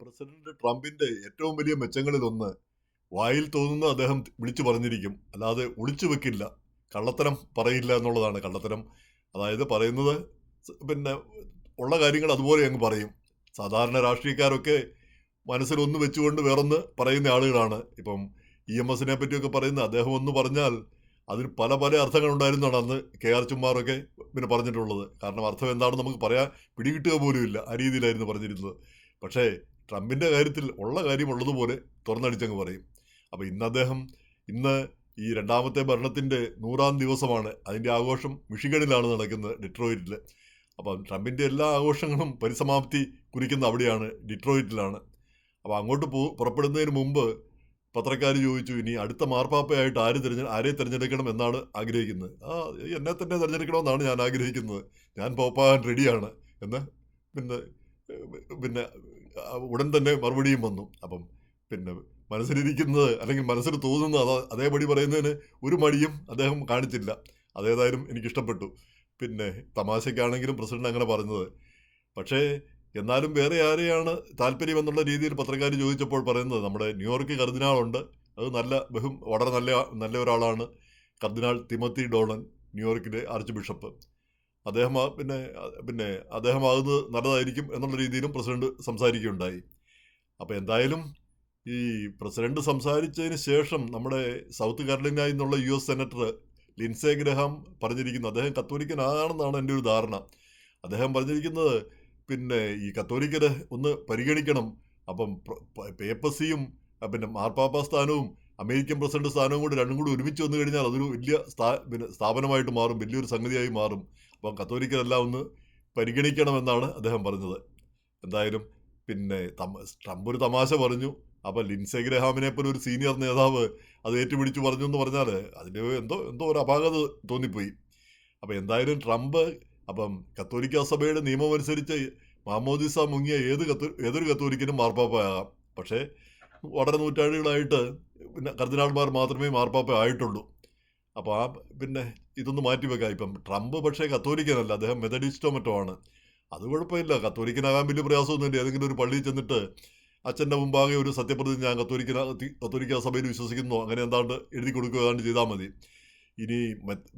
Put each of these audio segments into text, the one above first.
President ട്രംപിന്റെ ഏറ്റവും വലിയ മെച്ചങ്ങളിലൊന്ന് വായിൽ തോന്നുന്ന അദ്ദേഹം വിളിച്ചു പറഞ്ഞിരിക്കും, അല്ലാതെ ഒളിച്ചു വെക്കില്ല. കള്ളത്തരം പറയില്ല എന്നുള്ളതാണ് കള്ളത്തരം. അതായത് പറയുന്നത് പിന്നെ ഉള്ള കാര്യങ്ങൾ അതുപോലെ അങ്ങ് പറയും. സാധാരണ രാഷ്ട്രീയക്കാരൊക്കെ മനസ്സിലൊന്ന് വെച്ചുകൊണ്ട് വേറൊന്ന് പറയുന്ന ആളുകളാണ്. ഇപ്പം EMSനെ പറ്റിയൊക്കെ പറയുന്ന അദ്ദേഹം ഒന്ന് പറഞ്ഞാൽ അതിന് പല പല അർത്ഥങ്ങളുണ്ടായിരുന്നാണ് അന്ന് KR ചുമ്മാറൊക്കെ പിന്നെ പറഞ്ഞിട്ടുള്ളത്. കാരണം അർത്ഥം എന്താണെന്ന് നമുക്ക് പറയാൻ പിടികിട്ടുക പോലുമില്ല. ആ രീതിയിലായിരുന്നു പറഞ്ഞിരുന്നത്. പക്ഷേ ട്രംപിന്റെ കാര്യത്തിൽ ഉള്ള കാര്യം ഉള്ളതുപോലെ തുറന്നടിച്ചങ്ങ് പറയും. അപ്പോൾ ഇന്ന് ഈ രണ്ടാമത്തെ ഭരണത്തിന്റെ 100-ാം ദിവസമാണ്. അതിന്റെ ആഘോഷം മിഷിഗണിലാണ് നടക്കുന്നത്, ഡിട്രോയിറ്റിൽ. അപ്പം ട്രംപിന്റെ എല്ലാ ആഘോഷങ്ങളും പരിസമാപ്തി കുറിക്കുന്ന അവിടെയാണ്, ഡിട്രോയിറ്റിലാണ്. അപ്പോൾ അങ്ങോട്ട് പുറപ്പെടുന്നതിന് മുമ്പ് പത്രക്കാർ ചോദിച്ചു, ഇനി അടുത്ത മാർപ്പാപ്പയായിട്ട് ആരെ തിരഞ്ഞെടുക്കണം എന്നാണ് ആഗ്രഹിക്കുന്നത്. എന്നെ തന്നെ തിരഞ്ഞെടുക്കണമെന്നാണ് ഞാൻ ആഗ്രഹിക്കുന്നത്. ഞാൻ പോപ്പാകാൻ റെഡിയാണ് എന്ന് പിന്നെ പിന്നെ ഉടൻ തന്നെ മറുപടിയും വന്നു. അപ്പം പിന്നെ മനസ്സിലിരിക്കുന്നത് അല്ലെങ്കിൽ മനസ്സിൽ തോന്നുന്നത് അതേപടി പറയുന്നതിന് ഒരു മടിയും അദ്ദേഹം കാണിച്ചില്ല. അതേതായാലും എനിക്കിഷ്ടപ്പെട്ടു. പിന്നെ തമാശയ്ക്കാണെങ്കിലും പ്രസിഡന്റ് അങ്ങനെ പറഞ്ഞത്. പക്ഷേ എന്നാലും വേറെ ആരെയാണ് താല്പര്യം എന്നുള്ള രീതിയിൽ പത്രക്കാർ ചോദിച്ചപ്പോൾ പറയുന്നത്, നമ്മുടെ ന്യൂയോർക്ക് കർദിനാളുണ്ട്. അത് വളരെ നല്ല ഒരാളാണ്. കർദിനാൾ തിമോത്തി ഡോളൻ, ന്യൂയോർക്കിലെ ആർച്ച് ബിഷപ്പ്. അദ്ദേഹം പിന്നെ അദ്ദേഹമാകുന്നത് നല്ലതായിരിക്കും എന്നുള്ള രീതിയിലും പ്രസിഡന്റ് സംസാരിക്കുകയുണ്ടായി. അപ്പോൾ എന്തായാലും ഈ പ്രസിഡന്റ് സംസാരിച്ചതിന് ശേഷം നമ്മുടെ സൗത്ത് കാരോലിനയിൽ നിന്നുള്ള US സെനറ്റർ ലിൻസേ ഗ്രഹാം പറഞ്ഞിരിക്കുന്നു, അദ്ദേഹം കത്തോലിക്കനാണെന്നാണ് എൻ്റെ ഒരു ധാരണ. അദ്ദേഹം പറഞ്ഞിരിക്കുന്നത്, പിന്നെ ഈ കത്തോലിക്കരെ ഒന്ന് പരിഗണിക്കണം. അപ്പം പേപ്പസിയും പിന്നെ മാർപ്പാപ്പ സ്ഥാനവും അമേരിക്കൻ പ്രസിഡന്റ് സ്ഥാനവും കൂടി രണ്ടും കൂടി ഒരുമിച്ച് വന്നു കഴിഞ്ഞാൽ അതൊരു വലിയ സ്ഥാപനമായിട്ട് മാറും, വലിയൊരു സംഗതിയായി മാറും. അപ്പം കത്തോലിക്കരെല്ലാം ഒന്ന് പരിഗണിക്കണമെന്നാണ് അദ്ദേഹം പറഞ്ഞത്. എന്തായാലും പിന്നെ ട്രംപ് ഒരു തമാശ പറഞ്ഞു. അപ്പം ലിൻസേ ഗ്രഹാമിനെ പോലെ ഒരു സീനിയർ നേതാവ് അത് ഏറ്റുപിടിച്ചു പറഞ്ഞു എന്ന് പറഞ്ഞാൽ അതിന് എന്തോ ഒരു അപാകത തോന്നിപ്പോയി. അപ്പം എന്തായാലും ട്രംപ് കത്തോലിക്ക സഭയുടെ നിയമം അനുസരിച്ച് മാമോദിസ മുങ്ങിയ ഏതൊരു കത്തോലിക്കനും മാർപ്പാപ്പയാകാം. പക്ഷേ വളരെ നൂറ്റാണ്ടുകളായിട്ട് പിന്നെ കർദിനാൾമാർ മാത്രമേ മാർപ്പാപ്പ ആയിട്ടുള്ളൂ. അപ്പോൾ പിന്നെ ഇതൊന്ന് മാറ്റിവെക്കാം. ഇപ്പം ട്രംപ് പക്ഷേ കത്തോലിക്കനല്ല, അദ്ദേഹം മെത്തഡിസ്റ്റോ മറ്റോ ആണ്. അത് കുഴപ്പമില്ല, കത്തോലിക്കനാകാൻ വലിയ പ്രയാസമൊന്നുമില്ല. ഏതെങ്കിലും ഒരു പള്ളിയിൽ ചെന്നിട്ട് അച്ഛൻ്റെ മുമ്പാകെ ഒരു സത്യപ്രതിജ്ഞ, ഞാൻ കത്തോലിക്ക സഭയിൽ വിശ്വസിക്കുന്നു അങ്ങനെ എന്താണ്ട് എഴുതി കൊടുക്കുക, ഏതാണ്ട് ചെയ്താൽ മതി. ഇനി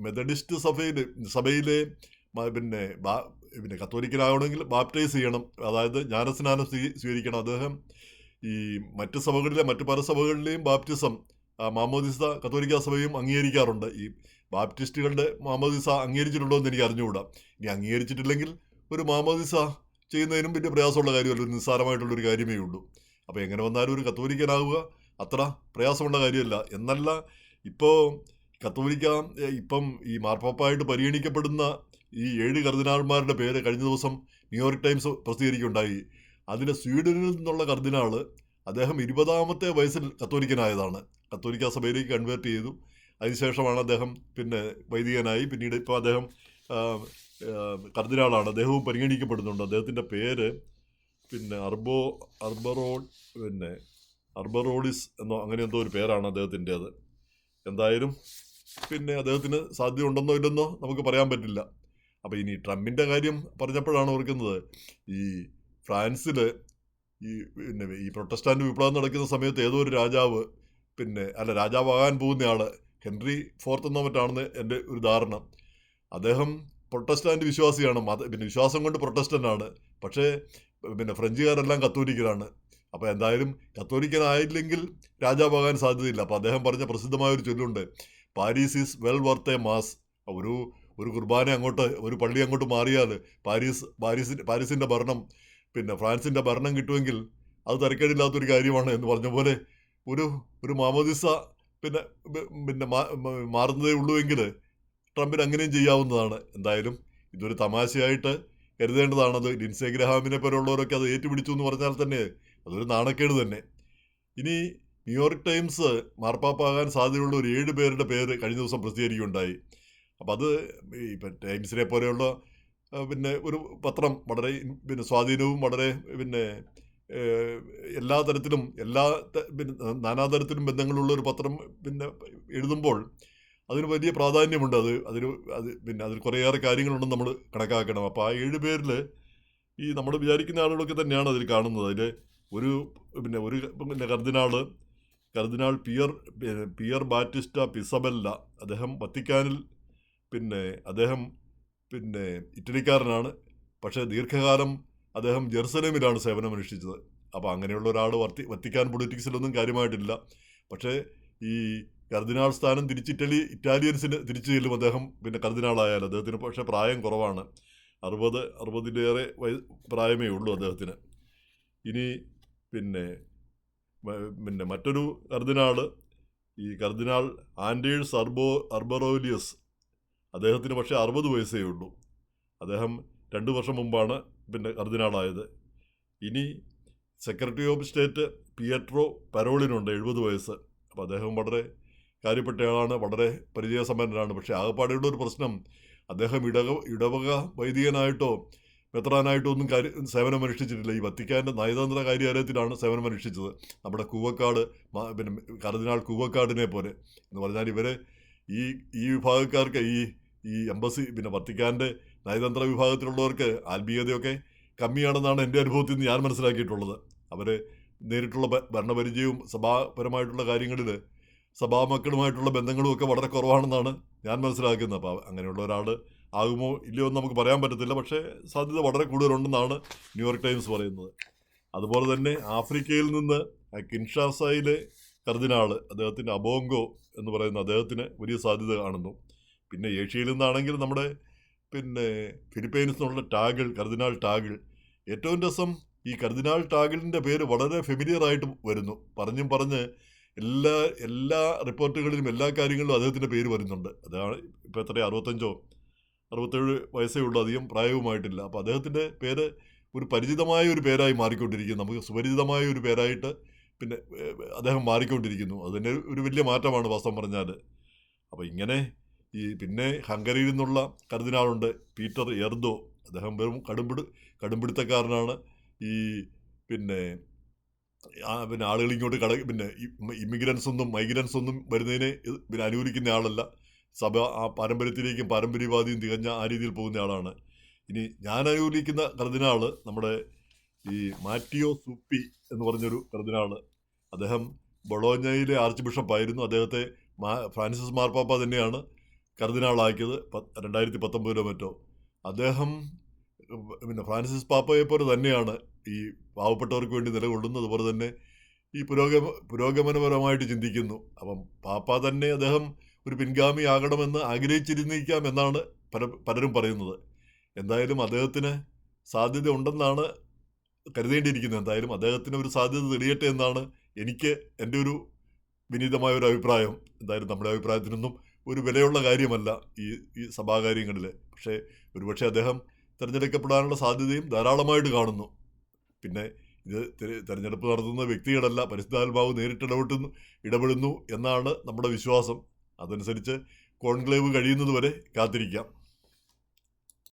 മെത്തഡിസ്റ്റ് സഭയിലെ പിന്നെ കത്തോലിക്കനാകണമെങ്കിൽ ബാപ്റ്റൈസ് ചെയ്യണം, അതായത് ജ്ഞാനസ്നാനം സ്വീകരിക്കണം. അദ്ദേഹം ഈ മറ്റ് പല സഭകളിലെയും ബാപ്റ്റിസം, മാമോദിസ കത്തോലിക്ക സഭയും അംഗീകരിക്കാറുണ്ട്. ഈ ബാപ്റ്റിസ്റ്റുകളുടെ മാമോദിസ അംഗീകരിച്ചിട്ടുണ്ടോ എന്ന് എനിക്ക് അറിഞ്ഞുകൂടാ. ഇനി അംഗീകരിച്ചിട്ടില്ലെങ്കിൽ ഒരു മാമോദിസ ചെയ്യുന്നതിനും വലിയ പ്രയാസമുള്ള കാര്യമല്ല, ഒരു നിസ്സാരമായിട്ടുള്ളൊരു കാര്യമേ ഉള്ളൂ. അപ്പോൾ എങ്ങനെ വന്നാലും ഒരു കത്തോലിക്കനാവുക അത്ര പ്രയാസമുള്ള കാര്യമല്ല. എന്നല്ല, ഇപ്പോൾ ഇപ്പം ഈ മാർപ്പാപ്പായിട്ട് പരിഗണിക്കപ്പെടുന്ന ഈ 7 കർദിനാൾമാരുടെ പേര് കഴിഞ്ഞ ദിവസം ന്യൂയോർക്ക് ടൈംസ് പ്രസിദ്ധീകരിക്കുകയുണ്ടായി. അതിൽ സ്വീഡനിൽ നിന്നുള്ള കർദിനാൾ, അദ്ദേഹം 20-ാമത്തെ വയസ്സിൽ കത്തോലിക്കനായതാണ്. കത്തോലിക്ക സഭയിലേക്ക് കൺവേർട്ട് ചെയ്തു. അതിനുശേഷമാണ് അദ്ദേഹം പിന്നെ വൈദികനായി. പിന്നീട് ഇപ്പോൾ അദ്ദേഹം കർദിനാളാണ്. അദ്ദേഹവും പരിഗണിക്കപ്പെടുന്നുണ്ട്. അദ്ദേഹത്തിൻ്റെ പേര് പിന്നെ അർബറോളിസ് എന്നോ അങ്ങനെ എന്തോ ഒരു പേരാണ് അദ്ദേഹത്തിൻ്റേത്. എന്തായാലും പിന്നെ അദ്ദേഹത്തിന് സാധ്യത ഉണ്ടെന്നോ ഇല്ലെന്നോ നമുക്ക് പറയാൻ പറ്റില്ല. അപ്പോൾ ഇനി ട്രംപിൻ്റെ കാര്യം പറഞ്ഞപ്പോഴാണ് ഓർക്കുന്നത്, ഈ ഫ്രാൻസിൽ ഈ പ്രൊട്ടസ്റ്റാന്റ് വിപ്ലവം നടക്കുന്ന സമയത്ത് ഏതോ ഒരു രാജാവാകാൻ പോകുന്ന ആള് ഹെൻറി IV എന്നോ മറ്റാണെന്ന് എൻ്റെ ഒരു ധാരണ. അദ്ദേഹം പ്രൊട്ടസ്റ്റാന്റ് വിശ്വാസിയാണ്, വിശ്വാസം കൊണ്ട് പ്രൊട്ടസ്റ്റന്റ് ആണ്. പക്ഷേ പിന്നെ ഫ്രഞ്ചുകാരെല്ലാം കത്തോലിക്കരാണ്. അപ്പോൾ എന്തായാലും കത്തോലിക്കനായില്ലെങ്കിൽ രാജാവാകാൻ സാധ്യതയില്ല. അപ്പോൾ അദ്ദേഹം പറഞ്ഞ പ്രസിദ്ധമായൊരു ചൊല്ലുണ്ട്, Paris is well worth a mass. ഒരു കുർബാന ഒരു പള്ളി അങ്ങോട്ട് മാറിയാൽ പാരീസിൻ്റെ ഭരണം, പിന്നെ ഫ്രാൻസിൻ്റെ ഭരണം കിട്ടുമെങ്കിൽ അത് തരക്കേടില്ലാത്തൊരു കാര്യമാണ് എന്ന് പറഞ്ഞ പോലെ ഒരു മാമോദിസ പിന്നെ മാറുന്നതേ ഉള്ളൂവെങ്കിൽ ട്രംപിന് അങ്ങനെയും ചെയ്യാവുന്നതാണ്. എന്തായാലും ഇതൊരു തമാശയായിട്ട് കരുതേണ്ടതാണത്. ലിൻസേ ഗ്രഹാമിനെ പോലുള്ളവരൊക്കെ അത് ഏറ്റുപിടിച്ചു എന്ന് പറഞ്ഞാൽ തന്നെ അതൊരു നാണക്കേട് തന്നെ. ഇനി ന്യൂയോർക്ക് ടൈംസ് മാർപ്പാപ്പാകാൻ സാധ്യതയുള്ള ഒരു 7 പേരുടെ പേര് കഴിഞ്ഞ ദിവസം പ്രസിദ്ധീകരിക്കുകയുണ്ടായി. അപ്പം അത് ഇപ്പം ടൈംസിനെ പോലെയുള്ള പിന്നെ ഒരു പത്രം വളരെ പിന്നെ സ്വാധീനവും വളരെ പിന്നെ എല്ലാ തരത്തിലും നാനാതരത്തിലും ബന്ധങ്ങളുള്ള ഒരു പത്രം പിന്നെ എഴുതുമ്പോൾ അതിന് വലിയ പ്രാധാന്യമുണ്ട്. അതിൽ കുറേയേറെ കാര്യങ്ങളുണ്ടെന്ന് നമ്മൾ കണക്കാക്കണം. അപ്പോൾ ആ 7 പേരിൽ ഈ നമ്മൾ വിചാരിക്കുന്ന ആളുകളൊക്കെ തന്നെയാണ് അതിൽ കാണുന്നത്. അതിൽ ഒരു പിന്നെ കർദിനാൾ പിയർ ബാറ്റിസ്റ്റ പിസബെല്ല, അദ്ദേഹം വത്തിക്കാനിൽ അദ്ദേഹം ഇറ്റലിക്കാരനാണ്. പക്ഷേ ദീർഘകാലം അദ്ദേഹം ജെറുസലേമിലാണ് സേവനമനുഷ്ഠിച്ചത്. അപ്പോൾ അങ്ങനെയുള്ള ഒരാൾ വത്തിക്കാൻ പൊളിറ്റിക്സിലൊന്നും കാര്യമായിട്ടില്ല. പക്ഷേ ഈ കർദിനാൾ സ്ഥാനം ഇറ്റാലിയൻസിന് തിരിച്ചു ചെല്ലും അദ്ദേഹം കർദിനാളായാൽ. അദ്ദേഹത്തിന് പക്ഷേ പ്രായം കുറവാണ്, 60-ലേറെ പ്രായമേ ഉള്ളൂ അദ്ദേഹത്തിന്. ഇനി മറ്റൊരു കർദിനാള് ഈ കർദിനാൾ ആൻഡേഴ്സ് അർബറോലിയസ്, അദ്ദേഹത്തിന് പക്ഷേ 60 വയസ്സേ ഉള്ളൂ. അദ്ദേഹം 2 വർഷം മുമ്പാണ് കർദിനാളായത്. ഇനി സെക്രട്ടറി ഓഫ് സ്റ്റേറ്റ് പിയട്രോ പരോളിനുണ്ട്, 70 വയസ്സ്. അപ്പോൾ അദ്ദേഹം വളരെ കാര്യപ്പെട്ടയാളാണ്, വളരെ പരിചയസമ്പന്നനാണ്. പക്ഷേ ആകെപ്പാടെയുള്ള ഒരു പ്രശ്നം, അദ്ദേഹം ഇടവക വൈദികനായിട്ടോ മെത്രാനായിട്ടോ ഒന്നും സേവനമനുഷ്ഠിച്ചിട്ടില്ല. ഈ വത്തിക്കാൻ്റെ നയതന്ത്ര കാര്യാലയത്തിലാണ് സേവനമനുഷ്ഠിച്ചത്. നമ്മുടെ കൂവക്കാട് കർദിനാൾ കൂവക്കാടിനെ പോലെ എന്ന് പറഞ്ഞാൽ ഇവരെ ഈ വിഭാഗക്കാർക്ക് ഈ എംബസി വത്തിക്കാൻ്റെ നയതന്ത്ര വിഭാഗത്തിലുള്ളവർക്ക് ആത്മീയതയൊക്കെ കമ്മിയാണെന്നാണ് എൻ്റെ അനുഭവത്തിൽ നിന്ന് ഞാൻ മനസ്സിലാക്കിയിട്ടുള്ളത്. അവർ നേരിട്ടുള്ള ഭരണപരിചയവും സഭാപരമായിട്ടുള്ള കാര്യങ്ങളിൽ സഭാമക്കളുമായിട്ടുള്ള ബന്ധങ്ങളും ഒക്കെ വളരെ കുറവാണെന്നാണ് ഞാൻ മനസ്സിലാക്കുന്നത്. അപ്പോൾ അങ്ങനെയുള്ള ഒരാൾ ആകുമോ ഇല്ലയോ എന്ന് നമുക്ക് പറയാൻ പറ്റത്തില്ല. പക്ഷേ സാധ്യത വളരെ കൂടുതലുണ്ടെന്നാണ് ന്യൂയോർക്ക് ടൈംസ് പറയുന്നത്. അതുപോലെ തന്നെ ആഫ്രിക്കയിൽ നിന്ന് കിൻഷാസയിലെ കർദിനാൾ, അദ്ദേഹത്തിൻ്റെ അബോങ്കോ എന്ന് പറയുന്ന അദ്ദേഹത്തിന് വലിയ സാധ്യത കാണുന്നു. പിന്നെ ഏഷ്യയിൽ നിന്നാണെങ്കിൽ നമ്മുടെ ഫിലിപ്പൈൻസിൽ നിന്നുള്ള കർദിനാൾ ടാഗിൾ. ഏറ്റവും രസം, ഈ കർദിനാൾ ടാഗിളിൻ്റെ പേര് വളരെ ഫെമിലിയർ ആയിട്ട് വരുന്നു. പറഞ്ഞ് എല്ലാ റിപ്പോർട്ടുകളിലും എല്ലാ കാര്യങ്ങളിലും അദ്ദേഹത്തിൻ്റെ പേര് വരുന്നുണ്ട്. അതാണ് ഇപ്പോൾ എത്രയാണ് 65-67 വയസ്സേ ഉള്ളൂ, അധികം പ്രായവുമായിട്ടില്ല. അപ്പോൾ അദ്ദേഹത്തിൻ്റെ പേര് ഒരു പരിചിതമായ ഒരു പേരായി മാറിക്കൊണ്ടിരിക്കുന്നു, നമുക്ക് സുപരിചിതമായ ഒരു പേരായിട്ട് അദ്ദേഹം മാറിക്കൊണ്ടിരിക്കുന്നു. അതിൻ്റെ ഒരു വലിയ മാറ്റമാണ് വാസ്തവം പറഞ്ഞാൽ. അപ്പോൾ ഇങ്ങനെ പിന്നെ ഹംഗറിയിൽ നിന്നുള്ള കർദിനാളുണ്ട് പീറ്റർ എർദോ. അദ്ദേഹം വെറും കടുംപിടുത്തക്കാരനാണ്. ഈ ആളുകൾ ഇങ്ങോട്ട് മൈഗ്രൻസ് ഒന്നും വരുന്നതിനെ അനുകൂലിക്കുന്ന ആളല്ല. സഭ ആ പാരമ്പര്യത്തിലേക്കും പാരമ്പര്യവാദിയും തികഞ്ഞ ആ രീതിയിൽ പോകുന്ന ആളാണ്. ഇനി ഞാൻ അനുകൂലിക്കുന്ന കർദിനാള് നമ്മുടെ ഈ മാറ്റിയോ സുപ്പി എന്ന് പറഞ്ഞൊരു കർദിനാള്. അദ്ദേഹം ബൊളോഞ്ഞയിലെ ആർച്ച് ബിഷപ്പായിരുന്നു. അദ്ദേഹത്തെ ഫ്രാൻസിസ് മാർപ്പാപ്പ തന്നെയാണ് കർദിനാളാക്കിയത് 2019 മറ്റോ. അദ്ദേഹം ഫ്രാൻസിസ് പാപ്പയെ പോലെ തന്നെയാണ് ഈ പാവപ്പെട്ടവർക്ക് വേണ്ടി നിലകൊള്ളുന്നത്. അതുപോലെ തന്നെ ഈ പുരോഗമനപരമായിട്ട് ചിന്തിക്കുന്നു. അപ്പം പാപ്പ തന്നെ അദ്ദേഹം ഒരു പിൻഗാമിയാകണമെന്ന് ആഗ്രഹിച്ചിരുന്നിരിക്കാം എന്നാണ് പലരും പറയുന്നത്. എന്തായാലും അദ്ദേഹത്തിന് സാധ്യത ഉണ്ടെന്നാണ് കരുതേണ്ടിയിരിക്കുന്നത്. എന്തായാലും അദ്ദേഹത്തിന് ഒരു സാധ്യത തെളിയട്ടെ എന്നാണ് എൻ്റെ ഒരു വിനീതമായ ഒരു അഭിപ്രായം. എന്തായാലും നമ്മുടെ അഭിപ്രായത്തിനൊന്നും ഒരു വിലയുള്ള കാര്യമല്ല ഈ സഭാകാര്യങ്ങളിൽ. പക്ഷേ ഒരുപക്ഷെ അദ്ദേഹം തിരഞ്ഞെടുക്കപ്പെടാനുള്ള സാധ്യതയും ധാരാളമായിട്ട് കാണുന്നു. പിന്നെ ഇത് തിരഞ്ഞെടുപ്പ് നടത്തുന്ന വ്യക്തികളല്ല, പരിശുദ്ധാത്മാവ് നേരിട്ട് ഇടപെടുന്നു എന്നാണ് നമ്മുടെ വിശ്വാസം. അതനുസരിച്ച് കോൺക്ലേവ് കഴിയുന്നത് വരെ കാത്തിരിക്കാം.